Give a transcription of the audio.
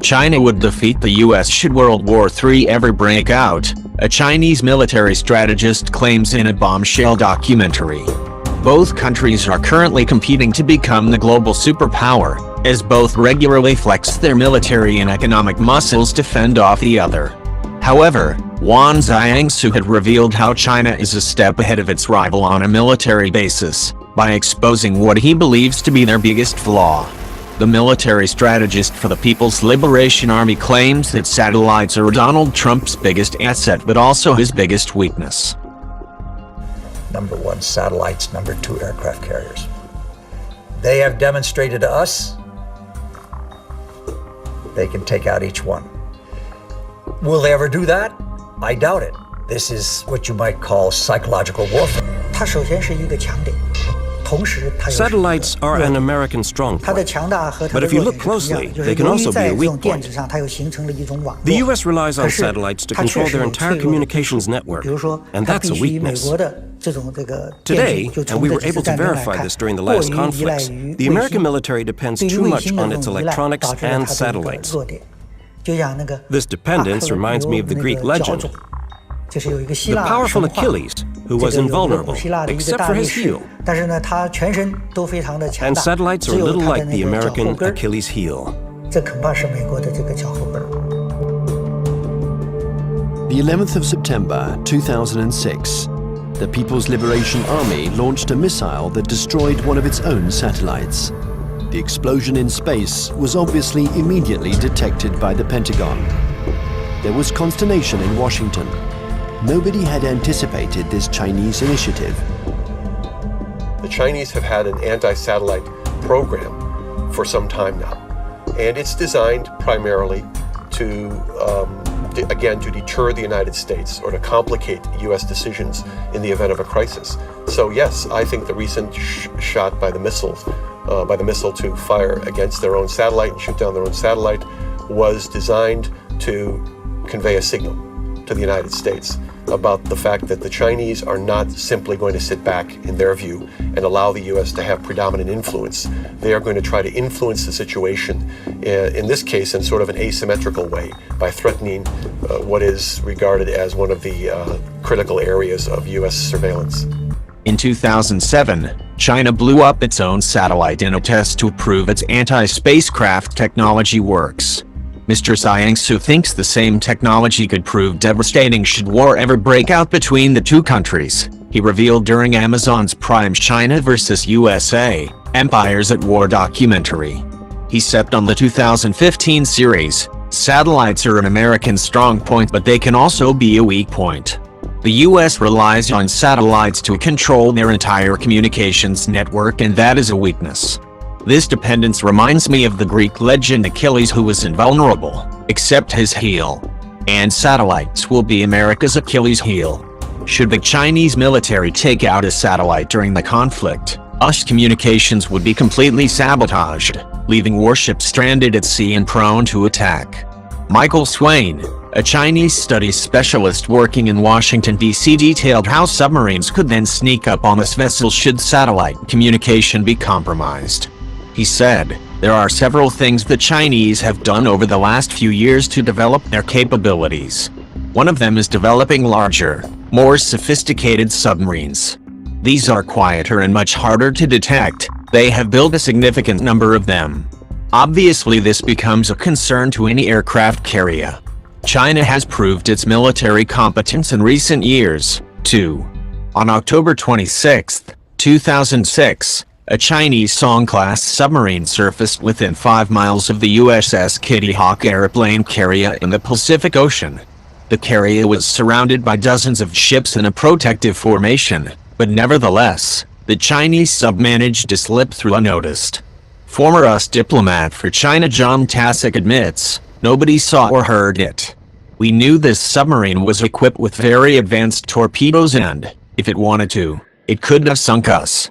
China would defeat the US should World War III ever break out, a Chinese military strategist claims in a bombshell documentary. Both countries are currently competing to become the global superpower, as both regularly flex their military and economic muscles to fend off the other. However, Wang Jiangsu had revealed how China is a step ahead of its rival on a military basis, by exposing what he believes to be their biggest flaw. The military strategist for the People's Liberation Army claims that satellites are Donald Trump's biggest asset but also his biggest weakness. Number one, satellites. Number two, aircraft carriers. They have demonstrated to us they can take out each one. Will they ever do that? I doubt it. This is what you might call psychological warfare. 它首先是一个强点。 Satellites are an American strong point, but if you look closely, they can also be a weak point. The US relies on satellites to control their entire communications network, and that's a weakness. Today, and we were able to verify this during the last conflicts, the American military depends too much on its electronics and satellites. This dependence reminds me of the Greek legend. The powerful Achilles, who was invulnerable, except for his heel. And satellites are a little like the American Achilles heel. The 11th of September 2006, the People's Liberation Army launched a missile that destroyed one of its own satellites. The explosion in space was obviously immediately detected by the Pentagon. There was consternation in Washington. Nobody had anticipated this Chinese initiative. The Chinese have had an anti-satellite program for some time now, and it's designed primarily to, again, to deter the United States or to complicate U.S. decisions in the event of a crisis. So yes, I think the recent shot by the missile to fire against their own satellite and shoot down their own satellite was designed to convey a signal to the United States about the fact that the Chinese are not simply going to sit back, in their view, and allow the U.S. to have predominant influence. They are going to try to influence the situation, in this case, in sort of an asymmetrical way, by threatening what is regarded as one of the critical areas of U.S. surveillance. In 2007, China blew up its own satellite in a test to prove its anti-spacecraft technology works. Mr. Jiangsu thinks the same technology could prove devastating should war ever break out between the two countries, he revealed during Amazon's Prime's China vs. USA, Empires at War documentary. He said on the 2015 series, satellites are an American strong point but they can also be a weak point. The US relies on satellites to control their entire communications network, and that is a weakness. This dependence reminds me of the Greek legend Achilles, who was invulnerable, except his heel. And satellites will be America's Achilles heel. Should the Chinese military take out a satellite during the conflict, US communications would be completely sabotaged, leaving warships stranded at sea and prone to attack. Michael Swain, a Chinese studies specialist working in Washington, D.C., detailed how submarines could then sneak up on this vessel should satellite communication be compromised. He said, "There are several things the Chinese have done over the last few years to develop their capabilities. One of them is developing larger, more sophisticated submarines. These are quieter and much harder to detect. They have built a significant number of them. Obviously, this becomes a concern to any aircraft carrier. China has proved its military competence in recent years, too." On October 26, 2006, a Chinese Song-class submarine surfaced within 5 miles of the USS Kitty Hawk airplane carrier in the Pacific Ocean. The carrier was surrounded by dozens of ships in a protective formation, but nevertheless, the Chinese sub managed to slip through unnoticed. Former US diplomat for China John Tasik admits, "Nobody saw or heard it. We knew this submarine was equipped with very advanced torpedoes and, if it wanted to, it could have sunk us."